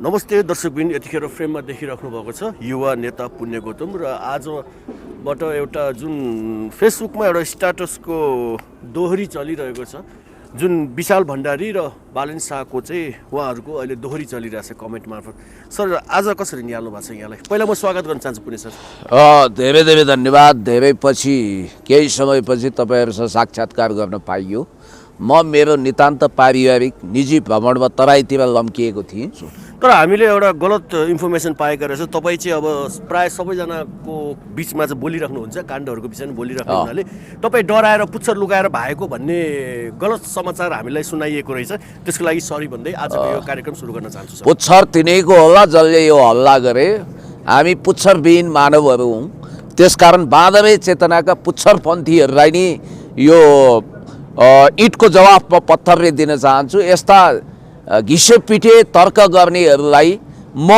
नमस्ते दर्शकबिन, यतिखेर फ्रेममा देखिराख्नु भएको छ युवा नेता पुण्य गौतम र आजबाट एउटा जुन फेसबुकमा एउटा स्ट्याटसको दोहोरी चलिरहेको छ, जुन विशाल भण्डारी र बालेन शाहको चाहिँ उहाँहरूको अहिले दोहोरी चलिरहेछ कमेन्ट मार्फत। सर, आज कसरी निहाल्नु भएको छ यहाँलाई? पहिला म स्वागत गर्न चाहन्छु पुण्य सर। धेरै धेरै धन्यवाद। धेरै पछि केही समयपछि तपाईँहरूसँग साक्षात्कार गर्न पाइयो। म मेरो नितान्त पारिवारिक निजी भ्रमणमा तराईतिर लम्किएको थिएँ। तर हामीले एउटा गलत इन्फर्मेसन पाएका रहेछ। तपाईँ चाहिँ अब प्राय सबैजनाको बिचमा चाहिँ बोलिराख्नुहुन्छ, काण्डहरूको विषयमा बोलिराख्नु हुनाले तपाईँ डराएर पुच्छर लुकाएर भएको भन्ने गलत समाचार हामीलाई सुनाइएको रहेछ। त्यसको लागि सरी भन्दै आजको यो कार्यक्रम सुरु गर्न चाहन्छु सर। पुच्छर तिनैको होला जसले यो हल्ला गरे। हामी पुच्छरविहीन मानवहरू हौँ, त्यसकारण बाँदरै चेतनाका पुच्छरपन्थीहरूलाई नि यो इटको जवाफ म पत्थरले दिन चाहन्छु। यस्ता घिसे पिटे तर्क गर्नेहरूलाई म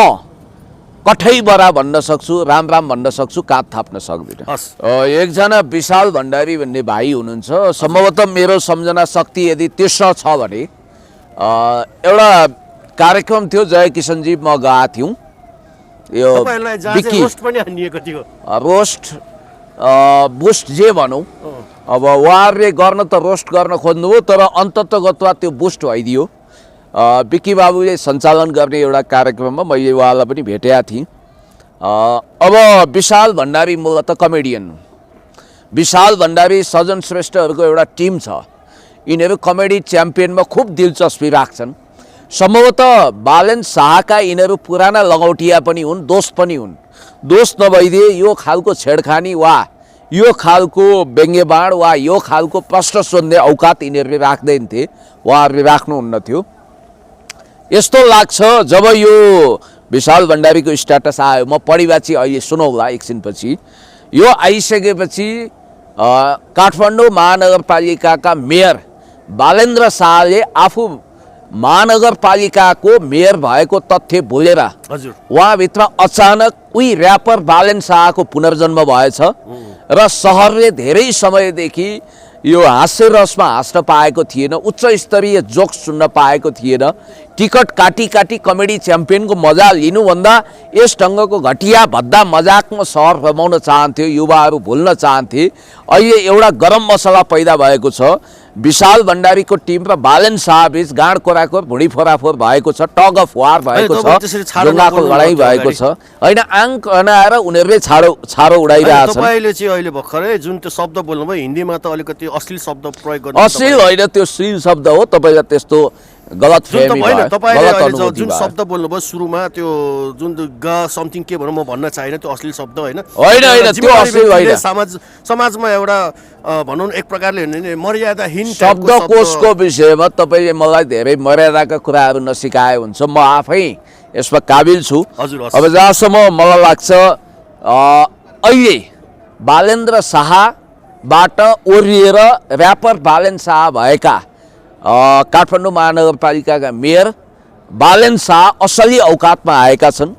कठै बरा भन्न सक्छु, राम राम भन्न सक्छु, काँध थाप्न सक्दिनँ। एकजना विशाल भण्डारी भन्ने भाइ हुनुहुन्छ। सम्भवतः मेरो सम्झना शक्ति यदि तीक्ष्ण छ भने एउटा कार्यक्रम थियो जय किशनजी, म गएको थियौँ। यो रोस्ट बुस्ट जे भनौँ, अब उहाँहरूले गर्न त रोस्ट गर्न खोज्नुभयो, तर अन्ततगतवा त्यो बुस्ट भइदियो। बिक्की बाबुले सञ्चालन गर्ने एउटा कार्यक्रममा मैले उहाँलाई पनि भेटेका थिएँ। अब विशाल भण्डारी मूलतः कमेडियन। विशाल भण्डारी सजन श्रेष्ठहरूको एउटा टिम छ। यिनीहरू कमेडी च्याम्पियनमा खुब दिलचस्पी राख्छन्। सम्भवतः बालेन शाहका यिनीहरू पुराना लगौटिया पनि हुन्, दोस्त पनि हुन्। दोस्त नभइदिए यो खालको छेडखानी वा यो खालको व्यङ्ग्यबाण वा यो खालको प्रश्न सोध्ने औकात यिनीहरूले राख्दैन थिए, उहाँहरूले राख्नुहुन्न थियो। यस्तो लाग्छ जब यो विशाल भण्डारीको स्ट्याटस आयो, म पढिबाची अहिले सुनौला एकछिनपछि। यो आइसकेपछि काठमाडौँ महानगरपालिकाका मेयर बालेन्द्र शाहले आफू महानगरपालिकाको मेयर भएको तथ्य भुलेर उहाँभित्र अचानक उही ऱ्यापर बालेन शाहको पुनर्जन्म भएछ र सहरले धेरै समयदेखि यो हास्य रसमा हाँस्न पाएको थिएन, उच्च स्तरीय जोक्स सुन्न पाएको थिएन। टिकट काटी काटी कमेडी च्याम्पियनको मजा लिनुभन्दा यस ढङ्गको घटिया भद्दा मजाकमा सहर रमाउन चाहन्थ्यो, युवाहरू भुल्न चाहन्थे। अहिले एउटा गरम मसला पैदा भएको छ। विशाल भण्डारीको टिम र बालेन शाह बीच गाँड कोराकोर भुँडी फोराफोर भएको छ, टग अफ वार भएको छ, ढुङ्गाको लडाइँ भएको छ। होइन, आङ्क अनाएर उनीहरूले छारो उडाइरहेको छ। तपाईँले चाहिँ अहिले भर्खरै जुन त्यो शब्द बोल्नुभयो हिन्दीमा त अलिकति अश्लील शब्द प्रयोग गर्नु। अश्लील होइन, त्यो श्लील शब्द हो। तपाईँलाई त्यस्तो गलत फेमी भयो, गलत अनुभूति जुन शब्द बोल्नुभयो सुरुमा, त्यो जुन ग समथिङ के भनौँ म भन्न चाहिनँ, त्यो अश्लील शब्द होइन। होइन, त्यो अश्लील होइन। समाजमा एउटा भनौँ एक प्रकारले मर्यादाहीन शब्दकोशको विषयमा तपाईँले मलाई धेरै मर्यादाका कुराहरू नसिकाए हुन्छ। म आफै यसमा काबिल छु। अब जहाँसम्म मलाई लाग्छ अहिले बालेन्द्र शाहबाट ओरिएर ऱ्यापर बालेन शाह भएका काठमाडौँ महानगरपालिकाका मेयर बालेन शाह असली औकातमा आएका छन्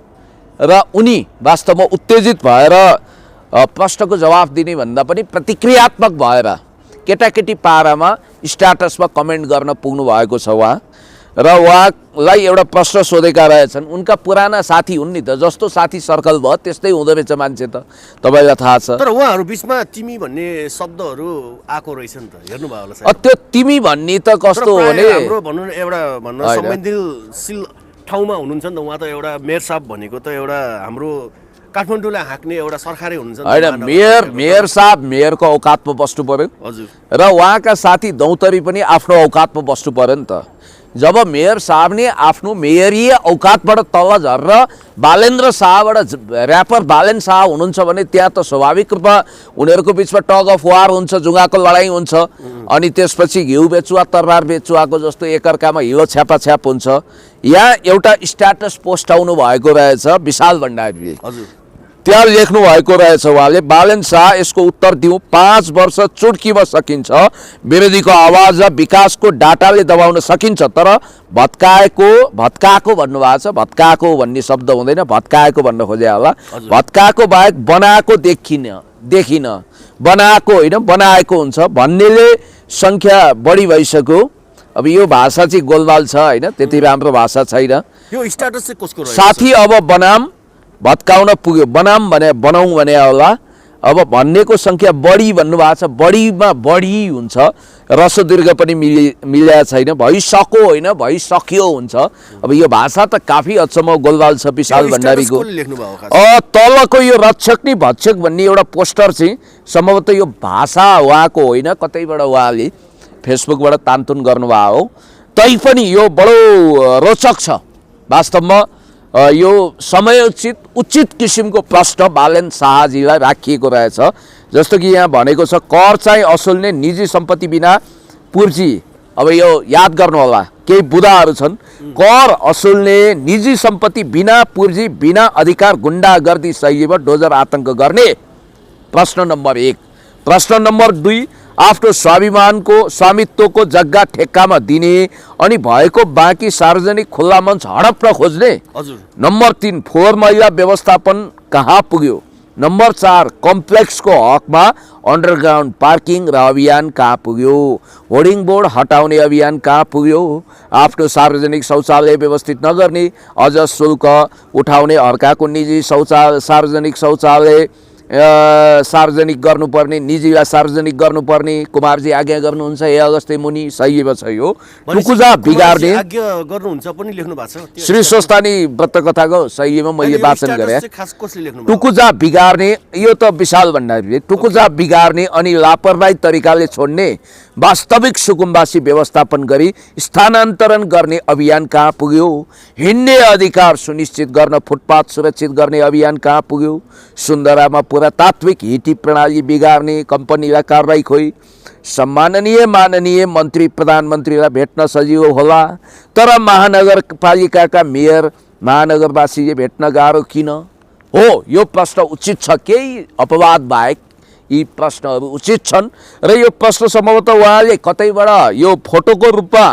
र उनी वास्तवमा उत्तेजित भएर प्रश्नको जवाफ दिने भन्दा पनि प्रतिक्रियात्मक भएर केटाकेटी पारामा स्ट्याटसमा कमेन्ट गर्न पुग्नु भएको छ उहाँ। र उहाँलाई एउटा प्रश्न सोधेका रहेछन्। उनका पुराना साथी हुन् नि त, जस्तो साथी सर्कल भयो त्यस्तै हुँदो रहेछ मान्छे त, तपाईँलाई थाहा छ। तर उहाँहरू बिचमा तिमी भन्ने शब्दहरू आएको रहेछ नि त, हेर्नुभयो होला। त्यो तिमी भन्ने त कस्तो हो भने हाम्रो भनौँ एउटा संवेदनशील ठाउँमा हुनुहुन्छ नि त उहाँ त। एउटा मेयर साहब भनेको त एउटा हाम्रो काठमाडौँलाई हाँक्ने एउटा सरकारै हुनुहुन्छ। होइन, मेयर साहब मेयरको औकातमा बस्नु पर्यो। हजुर। र उहाँका साथी दौतरी पनि आफ्नो औकातमा बस्नु पर्यो नि त। जब मेयर साहबले आफ्नो मेयरीय औकातबाट तल झरेर बालेन्द्र शाहबाट ऱ्यापर बालेन शाह हुनुहुन्छ भने त्यहाँ त स्वाभाविक रूपमा उनीहरूको बिचमा टग अफ वार हुन्छ, जुङ्गाको लडाइँ हुन्छ। अनि त्यसपछि घिउ बेचुवा तरबार बेचुवाको जस्तो एकअर्कामा हिलो छ्यापाछ्याप हुन्छ। यहाँ एउटा स्ट्याटस पोस्ट आउनु भएको रहेछ विशाल भण्डारीले। त्यहाँ लेख्नु भएको रहेछ उहाँले, बालेन शाह यसको उत्तर दिउँ, 5 वर्ष चुड्कीमा सकिन्छ, विरोधीको आवाज र विकासको डाटाले दबाउन सकिन्छ, तर भत्काएको भन्नुभएको छ। भत्काएको भन्ने शब्द हुँदैन, भत्काएको भन्न खोजे होला। भत्काएको बाहेक बनाएको देखिन, बनाएको होइन बनाएको हुन्छ भन्नेले सङ्ख्या बढी भइसक्यो। अब यो भाषा चाहिँ गोलमाल छ होइन, त्यति राम्रो भाषा छैन। यो स्ट्याटस चाहिँ कसको रहेछ? साथी अब बनाम भत्काउन पुग्यो, बनाम भने बनाउँ भने होला। अब भन्नेको सङ्ख्या बढी भन्नुभएको छ, बढीमा बढी हुन्छ, रसो दीर्घ पनि मिलेको छैन, भइसक्यो होइन भइसक्यो हुन्छ। अब यो भाषा त काफी हदसम्म गोलमाल छ विशाल भण्डारीको। तलको यो रक्षक नि भक्षक भन्ने एउटा पोस्टर चाहिँ सम्भवतः यो भाषा उहाँको होइन, कतैबाट उहाँले फेसबुकबाट तानतुन गर्नुभएको हो। तैपनि यो बडो रोचक छ वास्तवमा। यो समयोचित उचित किसिमको प्रश्न बालेन शाहजीलाई राखिएको रहेछ। जस्तो कि यहाँ भनेको छ कर चाहिँ असुल्ने निजी सम्पत्ति बिना पूर्जी। अब यो याद गर्नु होला, केही बुदाहरू छन्, कर असुल्ने निजी सम्पत्ति बिना पूर्जी बिना अधिकार गुण्डागर्दी शैलीमा डोजर आतंक गर्ने, प्रश्न नम्बर 1। प्रश्न नम्बर 2, आफ्नो स्वामित्वको जग्गा ठेक्कामा दिने अनि भएको बाँकी सार्वजनिक खुल्ला मञ्च हडप खोज्ने। नम्बर 3, फोहोर मैला व्यवस्थापन कहाँ पुग्यो। नम्बर 4, कम्प्लेक्सको हकमा अन्डरग्राउन्ड पार्किङ र अभियान कहाँ पुग्यो। होर्डिङ बोर्ड हटाउने अभियान कहाँ पुग्यो। आफ्नो सार्वजनिक शौचालय व्यवस्थित नगर्ने, अझ शुल्क उठाउने, अर्काको निजी सार्वजनिक शौचालय सार्वजनिक गर्नुपर्ने, निजीलाई सार्वजनिक गर्नुपर्ने। कुमारजी आज्ञा गर्नुहुन्छ हे अगस्त्य मुनि, सही छ यो। टुकुजा बिगार्ने आज्ञा गर्नुहुन्छ पनि लेख्नु भएको छ। श्री स्वस्तानी व्रत कथाको सहीमा मैले वाचन गरे। टुकुजा बिगार्ने यो त विशाल भण्डारीले टुकुजा बिगार्ने अनि लापरवाही तरिकाले छोड्ने, वास्तविक सुकुम्बासी व्यवस्थापन गरी स्थानान्तरण गर्ने अभियान कहाँ पुग्यो। हिँड्ने अधिकार सुनिश्चित गर्न फुटपाथ सुरक्षित गर्ने अभियान कहाँ पुग्यो। सुन्दरामा पुरातात्विक हिटी प्रणाली बिगार्ने कम्पनीलाई कारबाही खोइ। सम्माननीय माननीय मन्त्री प्रधानमन्त्रीलाई भेट्न सजिलो होला, तर महानगरपालिकाका मेयर महानगरवासीले भेट्न गाह्रो किन हो। यो प्रश्न उचित छ, केही अपवाद बाहेक यी प्रश्नहरू उचित छन्। र यो प्रश्न सम्भवतः उहाँले कतैबाट यो फोटोको रूपमा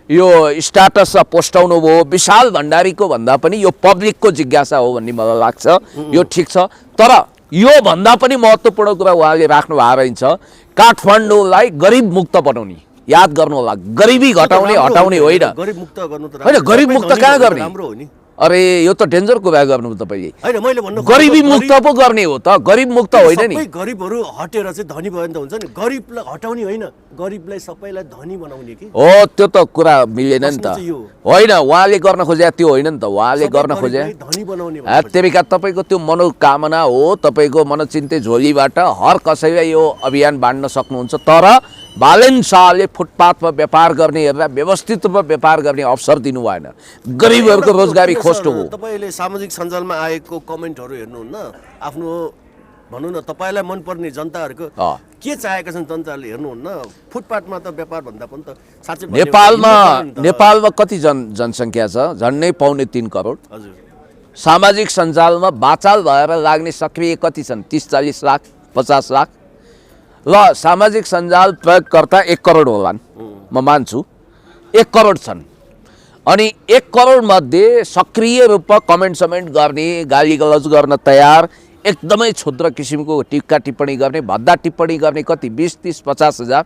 यो स्ट्याटसमा पोस्टाउनु भयो, विशाल भण्डारीको भन्दा पनि यो पब्लिकको जिज्ञासा हो भन्ने मलाई लाग्छ। यो ठिक छ, तर यो भन्दा पनि महत्त्वपूर्ण कुरा उहाँले राख्नु भएको रहेछ, काठमाडौँलाई गरिब मुक्त बनाउने। याद गर्नु होला, गरिबी हटाउने होइन, गरिब मुक्त कहाँ गर्ने। अरे यो त डेन्जर कुरा गर्नु तपाईले। हैन मैले भन्नु गरिबी मुक्त पो गर्ने हो त, गरिब मुक्त होइन नि। सबै गरिबहरू हटेर चाहिँ धनी भयो नि त हुन्छ नि। गरिबलाई हटाउने होइन, गरिबलाई सबैलाई धनी बनाउने कि हो। त्यो त कुरा मिलेन नि त। होइन उहाँले गर्न खोजे त्यो होइन नि त, उहाँले गर्न खोजे धनी बनाउने। त्यतिका तपाईको त्यो मनोकामना हो, तपाईको मनचिन्ते झोलीबाट हर कसैलाई यो अभियान बाँड्न सक्नुहुन्छ। तर बालेन शाहले फुटपाथमा व्यापार गर्नेहरूलाई व्यवस्थित रूपमा व्यापार गर्ने अवसर दिनु भएन। गरिबहरूको रोजगारी खोज्नु हो। तपाईले सामाजिक सञ्जालमा आएको कमेन्टहरू हेर्नुहुन्न, आफ्नो भनौँ न तपाईँलाई मनपर्ने जनताहरूको के चाहेका छन् जनताले हेर्नुहुन्न। फुटपाथमा त व्यापार भन्दा पनि त साँच्चै नेपालमा कति जनसङ्ख्या छ, झन्डै 3.25 करोड। हजुर, सामाजिक सञ्जालमा बाचाल भएर लाग्ने सक्रिय कति छन्, 30-40 लाख 50 लाख। ल सामाजिक सञ्जाल प्रयोगकर्ता 1 करोड होलान्, म मान्छु 1 करोड छन्। अनि 1 करोड मध्ये सक्रिय रूपमा कमेन्ट समेन्ट गर्ने, गाली गलौज गर्न तयार, एकदमै क्षुद्र किसिमको टिक्का टिप्पणी गर्ने, भद्दा टिप्पणी गर्ने कति 20-30-50 हजार।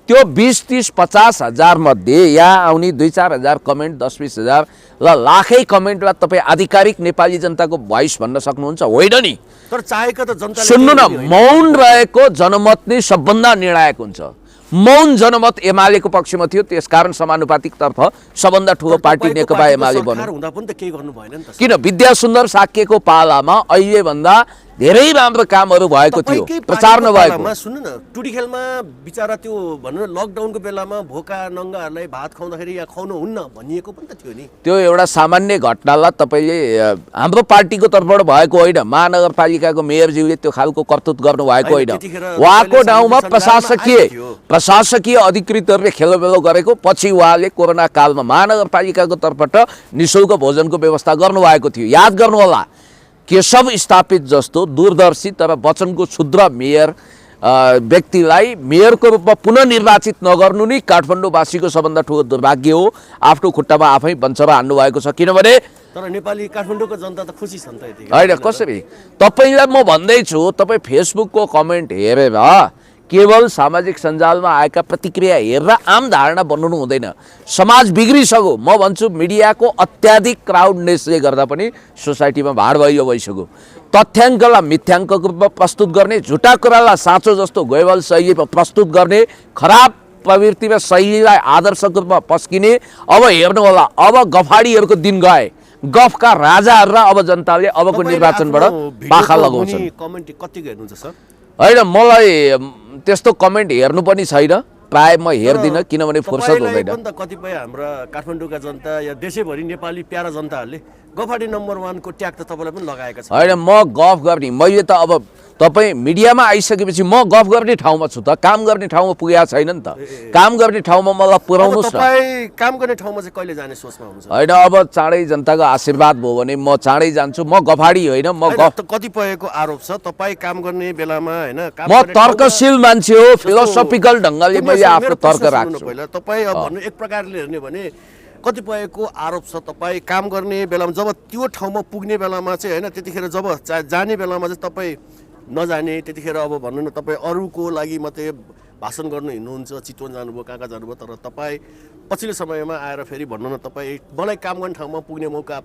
त्यो 20-30-50 हजार मध्ये यहाँ आउने 2-4 हजार कमेन्ट, 10-20 हजार ल लाखै कमेन्टलाई तपाईँ आधिकारिक नेपाली जनताको भोइस भन्न सक्नुहुन्छ होइन नि। तर चाहेको त जनताले सुन्नु न, मौन रहेको जनमत नै सबभन्दा निर्णायक हुन्छ। मौन जनमत एमालेको पक्षमा थियो, त्यसकारण समानुपातिक तर्फ सबभन्दा ठुलो पार्टी नेकपा एमाले बन्यो। किन विद्यासुन्दर साक्यको पालामा अहिले भन्दा धेरै राम्रो कामहरू भएको थियो, प्रचार नभएको। सुन्नु न, टुडी खेलमा बिचारा त्यो भन्नु लकडाउनको बेलामा भोका नङ्गाहरूलाई भात खुवाउँदाखेरि या खुवाउनु हुन्न भनिएको पनि त थियो नि। त्यो एउटा सामान्य घटनालाई तपाईँले हाम्रो पार्टीको तर्फबाट भएको होइन, महानगरपालिकाको मेयरज्यूले त्यो खालको करतुत गर्नु भएको होइन। उहाँको ठाउँमा प्रशासकीय अधिकृतहरूले खेलोमेलो गरेको, पछि उहाँले कोरोना कालमा महानगरपालिकाको तर्फबाट निःशुल्क भोजनको व्यवस्था गर्नुभएको थियो। याद गर्नु होला, केशव स्थापित जस्तो दूरदर्शी तर वचनको क्षुद्र मेयर व्यक्तिलाई मेयरको रूपमा पुनः निर्वाचित नगर्नु नै काठमाडौँवासीको सबभन्दा ठुलो दुर्भाग्य हो। आफ्नो खुट्टामा आफै बन्चरा हान्नु भएको छ। किनभने तर नेपाली काठमाडौँको जनता त खुसी छन् त यति। होइन कसरी, तपाईँलाई म भन्दैछु, तपाईँ फेसबुकको कमेन्ट हेरेर केवल सामाजिक सञ्जालमा आएका प्रतिक्रिया हेरेर आम धारणा बनाउनु हुँदैन। समाज बिग्रिसक्यो। म भन्छु मिडियाको अत्याधिक क्राउडनेसले गर्दा पनि सोसाइटीमा भाड भइयो भइसक्यो। तथ्याङ्कलाई मिथ्याङ्कको रूपमा प्रस्तुत गर्ने, झुटा कुरालाई साँचो जस्तो गोइबल शैलीमा प्रस्तुत गर्ने, खराब प्रवृत्ति र शैलीलाई आदर्शको रूपमा पस्किने। अब हेर्नु होला, अब गफाडीहरूको दिन गए। गफका राजाहरू र अब जनताले अबको निर्वाचनबाट पाखा लगाउँछन्। कमेन्ट कति हेर्नुहुन्छ सर? होइन, मलाई त्यस्तो कमेन्ट हेर्नु पनि छैन, प्राय म हेर्दिनँ, किनभने फुर्सद हुँदैन। कतिपय हाम्रा काठमाडौँका जनता या देशैभरि नेपाली प्यारा जनताहरूले गफाडी नम्बर 1 को ट्याग त तपाईँलाई पनि लगाएका छन्। होइन, म गफ गर्ने, मैले त अब तपाईँ मिडियामा आइसकेपछि म गफ गर्ने ठाउँमा छु त, काम गर्ने ठाउँमा पुगेको छैन नि त। काम गर्ने ठाउँमा मलाई पुर्याउनुहोस् न। तपाईँ काम गर्ने ठाउँमा चाहिँ कहिले जाने सोचमा हुनुहुन्छ? होइन, अब चाँडै जनताको आशीर्वाद भयो भने म चाँडै जान्छु। म गफाडी होइन, म गफ। कतिपयको आरोप छ तपाईँ काम गर्ने बेलामा होइन, म तर्कशील मान्छे हो, फिलोसफिकल ढङ्गले मैले आफ्नो तर्क राख्छु। तपाईँ अब भन्नु एक प्रकारले हेर्ने भने कतिपयको आरोप छ तपाईँ काम गर्ने बेलामा जब त्यो ठाउँमा पुग्ने बेलामा चाहिँ होइन, त्यतिखेर जब जाने बेलामा चाहिँ तपाईँ नजाने, त्यतिखेर अब भन्नु न तपाईँ अरूको लागि मात्रै भाषण गर्नु हिँड्नुहुन्छ, चितवन जानुभयो, कहाँ कहाँ जानुभयो, तर तपाईँ पछिल्लो समयमा आएर फेरि भन्नु न तपाईँ मलाई काम गर्ने ठाउँमा पुग्ने मौका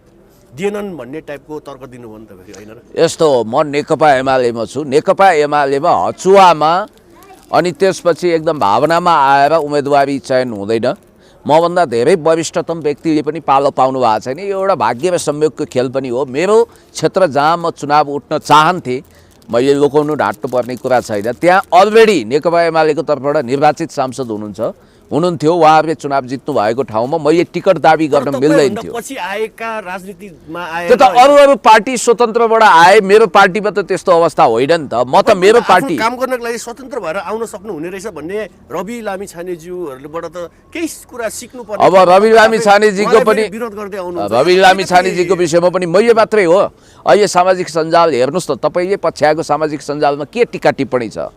दिएनन् भन्ने टाइपको तर्क दिनुभयो नि त फेरि, होइन र? यस्तो हो, म नेकपा एमालेमा छु। नेकपा एमालेमा हचुवामा अनि त्यसपछि एकदम भावनामा आएर उम्मेदवारी चयन हुँदैन। मभन्दा धेरै वरिष्ठतम व्यक्तिले पनि पालो पाउनु भएको छैन। यो एउटा भाग्य र संयोगको खेल पनि हो। मेरो क्षेत्र जहाँ म चुनाव उठ्न चाहन्थेँ, मैले लुकाउनु ढाँट्नु पर्ने कुरा छैन। त्यहाँ अलरेडी नेकपा एमालेको तर्फबाट निर्वाचित सांसद हुनुहुन्थ्यो। उहाँहरूले चुनाव जित्नु भएको ठाउँमा मैले टिकट दाबी गर्न मिल्दैन थियो। पछि आएका राजनीतिमा आए त्यो त अरू पार्टी स्वतन्त्रबाट आए, मेरो पार्टीमा त त्यस्तो अवस्था होइन नि त। म त मेरो पार्टी काम गर्नको लागि स्वतन्त्र भएर आउन सक्नु हुने रहेछ भन्ने रवि लामी छानेज्यूहरुबाट त केही कुरा सिक्नु पर्ने। अब रवि लामी छानेजीको पनि विरोध गर्दै आउनु, रवि लामी छानेजीको विषयमा पनि मैले मात्रै हो। अहिले सामाजिक सञ्जाल हेर्नुहोस् त, तपाईँले पछ्याएको सामाजिक सञ्जालमा के टिका टिप्पणी छ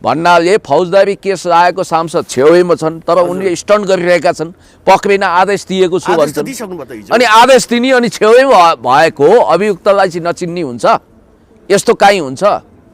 भन्नाले फौजदारी केस लागेको सांसद छेउमा छन्, तर उनले स्टन्ट गरिरहेका छन्। पक्रिन आदेश दिएको छु भन्छन्, अनि आदेश दिने अनि छेउमा भएको अभियुक्तलाई चाहिँ नचिन्ने हुन्छ? यस्तो काहीँ हुन्छ?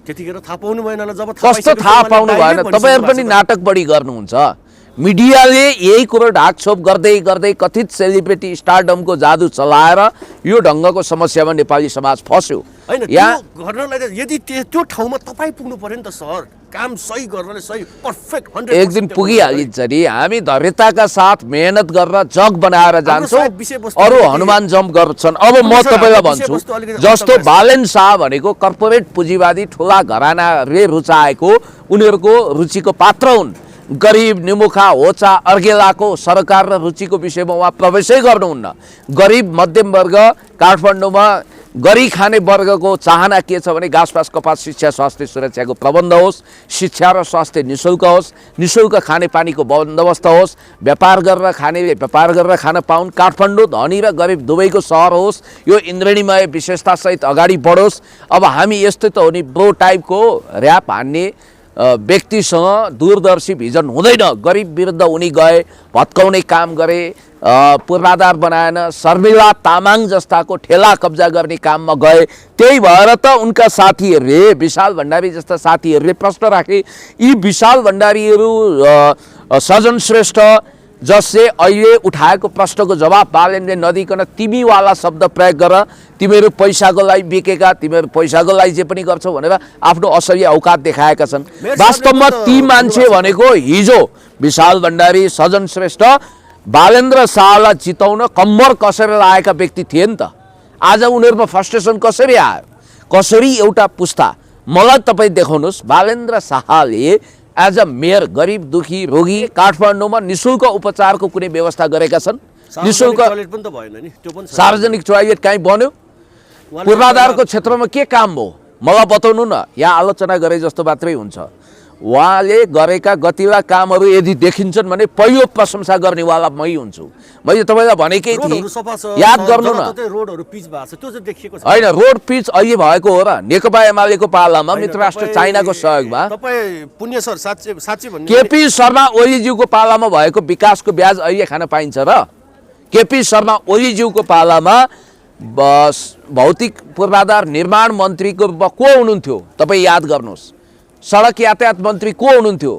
त्यतिखेर थाहा पाउनु भएन। जब कस्तो थाहा पाउनु भएन? तपाईँहरू पनि नाटक बढी गर्नुहुन्छ। मिडियाले यही कुरो ढाकछोप गर्दै गर्दै कथित सेलिब्रिटी स्टारडमको जादु चलाएर यो ढङ्गको समस्यामा नेपाली समाज फस्यो। यहाँ गर्नलाई यदि त्यो ठाउँमा तपाईँ पुग्नु पर्यो नि त सर, काम सही गर्नले सही पर्फेक्ट 100% एक दिन पुगिहालिन्छ नि। हामी धैर्यताका साथ मेहनत गरेर जग बनाएर जान्छौँ। अरू हनुमान जम्प गर्छन्। अब म तपाईँलाई भन्छु, जस्तो बालेन शाह भनेको कर्पोरेट पुँजीवादी ठुला घरानाले रुचाएको उनीहरूको रुचिको पात्र हुन्। गरिब निमुखा होचा अर्गेलाको सरकार र रुचिको विषयमा उहाँ प्रवेशै गर्नुहुन्न। गरिब मध्यम वर्ग काठमाडौँमा गरी खाने वर्गको चाहना के छ भने घाँसपास कपास शिक्षा स्वास्थ्य सुरक्षाको प्रबन्ध होस्, शिक्षा र स्वास्थ्य निःशुल्क होस्, निःशुल्क खानेपानीको बन्दोबस्त होस्, व्यापार गरेर खानेले व्यापार गरेर खान पाउन्, काठमाडौँ धनी र गरिब दुवैको सहर होस्, यो इन्द्रणीमय विशेषतासहित अगाडि बढोस्। अब हामी यस्तै त हो नि, ब्रो टाइपको र्याप हान्ने व्यक्तिसँग दूरदर्शी भिजन हुँदैन। गरिब विरुद्ध उनी गए, भत्काउने काम गरे, पूर्वाधार बनाएन, शर्मिला तामाङ जस्ताको ठेला कब्जा गर्ने काममा गए। त्यही भएर त उनका साथीहरूले, विशाल भण्डारी जस्ता साथीहरूले प्रश्न राखे। यी विशाल भण्डारीहरू सजन श्रेष्ठ जसले अहिले उठाएको प्रश्नको जवाब बालेनले नदिकन तिमीवाला शब्द प्रयोग गर, तिमीहरू पैसाको लागि बिकेका, तिमीहरू पैसाको लागि जे पनि गर्छौ भनेर आफ्नो असली औकात देखाएका छन्। वास्तवमा ती मान्छे भनेको हिजो विशाल भण्डारी, सजन श्रेष्ठ, बालेन्द्र शाहलाई जिताउन कम्मर कसेर लागेका व्यक्ति थिए नि त। आज उनीहरूमा फ्रस्ट्रेसन कसरी आयो? कसरी एउटा पुस्ता? मलाई तपाईँ देखाउनुहोस्, बालेन्द्र शाहले एज अ मेयर गरिब दुखी रोगी काठमाडौँमा निःशुल्क उपचारको कुनै व्यवस्था गरेका छन्? निःशुल्क सार्वजनिक टोयलेट कहीँ बन्यो? पूर्वाधारको क्षेत्रमा के काम भयो मलाई बताउनु न। यहाँ आलोचना गरे जस्तो मात्रै हुन्छ। उहाँले गरेका गतिला कामहरू यदि देखिन्छन् भने पहिलो प्रशंसा गर्नेवाला मै हुन्छु। मैले तपाईँलाई भनेकै थिएँ, याद गर्नु न। होइन, रोड पिच अहिले भएको हो र नेकपा एमालेको पालामा मित्र राष्ट्र चाइनाको सहयोगमा। केपी शर्मा ओलीज्यूको पालामा भएको विकासको ब्याज अहिले खान पाइन्छ र? केपी शर्मा ओलीज्यूको पालामा भौतिक पूर्वाधार निर्माण मन्त्रीको रूपमा को हुनुहुन्थ्यो तपाईँ याद गर्नुहोस्? सडक यातायात मन्त्री को हुनुहुन्थ्यो?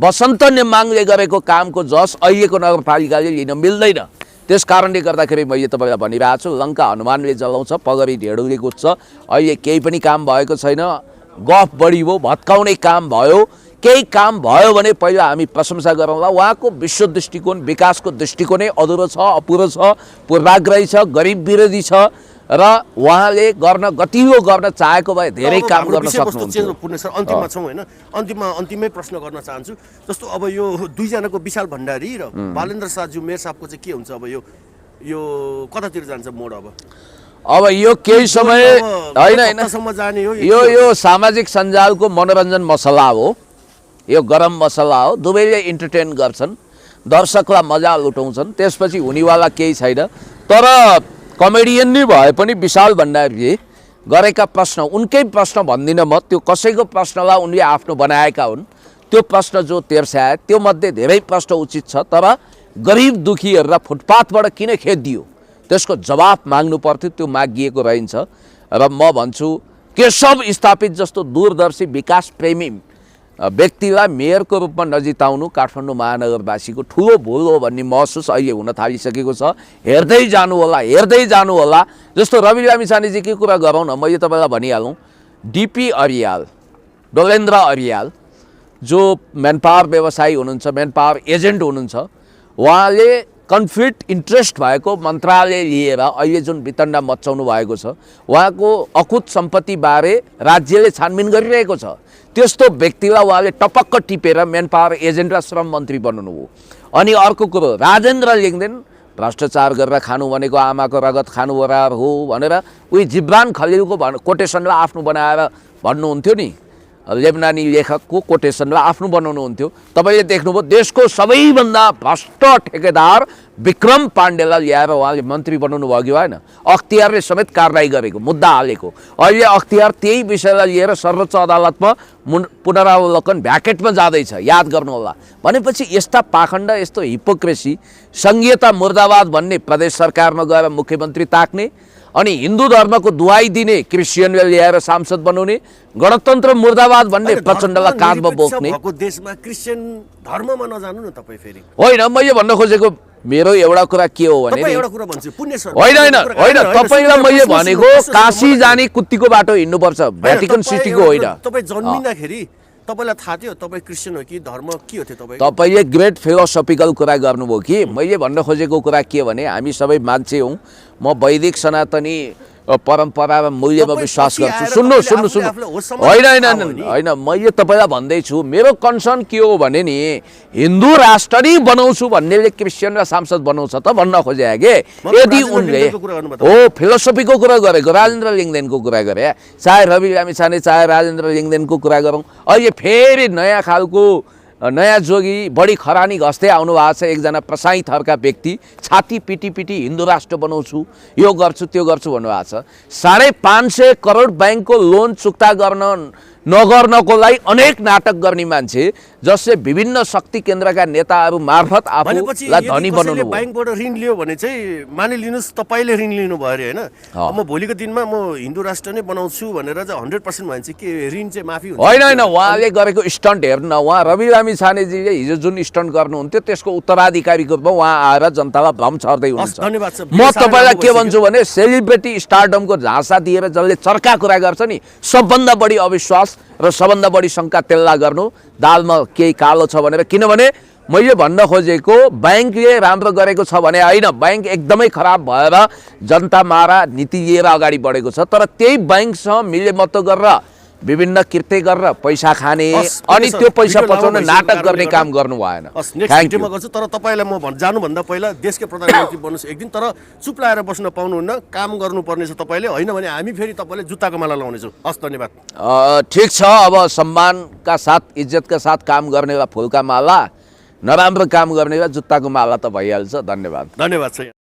वसन्त नेमाङले गरेको कामको जस अहिलेको नगरपालिकाले लिन मिल्दैन। त्यस कारणले गर्दाखेरि मैले तपाईँलाई भनिरहेको छु, लङ्का हनुमानले जलाउँछ, पगरी ढेडुले कुद्छ। अहिले केही पनि काम भएको छैन, गफ बढी भयो, भत्काउने काम भयो। केही काम भयो भने पहिला हामी प्रशंसा गरौँला। उहाँको विश्व दृष्टिकोण, विकासको दृष्टिकोणै अधुरो छ, अपुरो छ, पूर्वाग्रही छ, गरिब विरोधी छ र उहाँले गतिलो गर्न चाहेको भए धेरै काम गर्न सक्नुहुन्थ्यो। अन्तिममा छौँ होइन, अन्तिमै प्रश्न गर्न चाहन्छु। जस्तो अब यो दुईजनाको विशाल भण्डारी र बालेन्द्र साहज्यू मेयर साहबको चाहिँ के हुन्छ? अब यो कतातिर जान्छ मोड? अब यो केही समय होइन, यो सामाजिक सञ्जालको मनोरञ्जन मसला हो, यो गरम मसला हो। दुवैले इन्टरटेन गर्छन्, दर्शकलाई मजा लुटाउँछन्, त्यसपछि हुनेवाला केही छैन। तर कमेडियन नै भए पनि विशाल भण्डारीले गरेका प्रश्न, उनकै प्रश्न भन्दिनँ म, त्यो कसैको प्रश्नलाई उनले आफ्नो बनाएका हुन्। त्यो प्रश्न जो तेर्स्याए त्यो मध्ये धेरै प्रश्न उचित छ, तर गरिब दुखीहरूलाई फुटपाथबाट किन खेदियो त्यसको जवाफ माग्नु पर्थ्यो, त्यो मागिएको रहन्छ। र म भन्छु केशव स्थापित जस्तो दूरदर्शी विकास प्रेमी व्यक्तिलाई मेयरको रूपमा नजिताउनु काठमाडौँ महानगरवासीको ठुलो भुल हो भन्ने महसुस अहिले हुन थालिसकेको छ। हेर्दै जानु होला। जस्तो रवि लामिछानेजीकै कुरा गरौँ न, मैले तपाईँलाई भनिहालौँ, डिपी अरियाल, डोलेन्द्र अरियाल जो म्यानपावर व्यवसायी हुनुहुन्छ, म्यानपावर एजेन्ट हुनुहुन्छ, उहाँले कन्फ्लिक्ट इन्ट्रेस्ट भएको मन्त्रालय लिएर अहिले जुन वितण्डा मचाउनु भएको छ, उहाँको अकुत सम्पत्तिबारे राज्यले छानबिन गरिरहेको छ। त्यस्तो व्यक्तिलाई उहाँले टपक्क टिपेर म्यानपावर एजेन्ट र श्रम मन्त्री बनाउनु हो। अनि अर्को कुरो, राजेन्द्र लिङ्गदेन भ्रष्टाचार गरेर खानु भनेको आमाको रगत खानु बराबर हो भनेर उही जिब्रान खलिलको कोटेसनलाई आफ्नो बनाएर भन्नुहुन्थ्यो नि, लेबनानी लेखकको कोटेसनलाई आफ्नो बनाउनुहुन्थ्यो। तपाईँले देख्नुभयो देशको सबैभन्दा भ्रष्ट ठेकेदार विक्रम पाण्डेलाई ल्याएर उहाँले मन्त्री बनाउनु भयो कि भएन? अख्तियारले समेत कारवाही गरेको, मुद्दा हालेको। अहिले अख्तियार त्यही विषयलाई लिएर सर्वोच्च अदालतमा पुनरावलोकन भ्याकेटमा जाँदैछ, याद गर्नुहोला। भनेपछि यस्ता पाखण्ड, यस्तो हिपोक्रेसी, सङ्घीयता मुर्दाबाद भन्ने प्रदेश सरकारमा गएर मुख्यमन्त्री ताक्ने, अनि हिन्दू धर्मको दुहाई दिने क्रिस्चियनले ल्याएर सांसद बनाउने, गणतन्त्र मुर्दाबाद भन्ने प्रचण्डलाई काँधमा बोक्ने। देशमा क्रिस्चियन धर्ममा नजानु न तपाईँ फेरि। होइन, मैले भन्न खोजेको मेरो एउटा कुरा के हो भने होइन, तपाईँलाई मैले भनेको काशी जाने कुत्तीको बाटो हिँड्नुपर्छ, भ्याटिकन सिटीको होइन। तपाईँ जन्मिँदाखेरि तपाईँलाई थाहा थियो तपाईँ क्रिस्चियन हो कि धर्म के हो थियो? तपाईँले ग्रेट फिलोसफिकल कुरा गर्नुभयो कि मैले भन्न खोजेको कुरा के भने हामी सबै मान्छे हौँ। म वैदिक सनातनी परम्परा र मूल्यमा विश्वास गर्छु। सुन्नु होइन, मैले तपाईँलाई भन्दैछु मेरो कन्सर्न के हो भने नि, हिन्दू राष्ट्र नै बनाउँछु भन्नेले क्रिस्चियन र सांसद बनाउँछ त भन्न खोजे के? यदि उनले हो फिलोसफीको कुरा गरेको, राजेन्द्र लिङ्गदेनको कुरा गरे, चाहे रवि लामिछाने चाहे राजेन्द्र लिङ्गदेनको कुरा गरौँ, अहिले फेरि नयाँ खालको नयाँ जोगी बढी खरानी घस्दै आउनु भएको छ एकजना प्रसाई थरका व्यक्ति, छाती पिटी हिन्दू राष्ट्र बनाउँछु, यो गर्छु त्यो गर्छु भन्नुभएको छ। 550 करोड ब्याङ्कको लोन चुक्ता नगर्नको लागि अनेक नाटक गर्ने मान्छे जसले विभिन्न शक्ति केन्द्रका नेताहरू मार्फत आफूलाई धनी बनाउनु। ब्याङ्कबाट ऋण लियो भने चाहिँ मानिलिनुहोस् तपाईँले ऋण लिनु भयो अरे होइन, म भोलिको दिनमा म हिन्दू राष्ट्र नै बनाउँछु भनेर चाहिँ 100% भन्छ कि ऋण चाहिँ माफी हुन्छ? होइन, उहाँले गरेको स्टन्ट हेर्नु न, उहाँ रवि लामिछानेजीले हिजो जुन स्टन्ट गर्नुहुन्थ्यो त्यसको उत्तराधिकारीको रूपमा उहाँ आएर जनतालाई भ्रम छर्दै हुनुहुन्छ। धन्यवाद छ। म तपाईँलाई के भन्छु भने सेलिब्रिटी स्टारडमको झाँसा दिएर जसले चर्का कुरा गर्छ नि, सबभन्दा बढी अविश्वास र सबभन्दा बढी शङ्का तेल्ला गर्नु दालमा केही कालो छ भनेर। किनभने मैले भन्न खोजेको ब्याङ्कले राम्रो गरेको छ भने होइन, ब्याङ्क एकदमै खराब भएर जनता मारा नीति लिएर अगाडि बढेको छ, तर त्यही ब्याङ्कसँग मिलेमत्तो गरेर विभिन्न कृत्य गरेर पैसा खाने अनि त्यो पैसा बचाउने नाटक गर्ने काम गर्नु भएन। नेक्स्ट भिडियोमा गर्छु, तर तपाईँलाई म जानुभन्दा पहिला देशकै प्रधानमन्त्री बन्नुहोस् एक दिन, तर चुप लाएर बस्न पाउनुहुन्न, काम गर्नुपर्नेछ तपाईँले, होइन भने हामी फेरि तपाईँले जुत्ताको माला लाउनेछौँ। हस्, धन्यवाद। ठिक छ, अब सम्मानका साथ इज्जतका साथ काम गर्नेलाई फुलका माला, नराम्रो काम गर्नेलाई जुत्ताको माला त भइहाल्छ। धन्यवाद। धन्यवाद छ।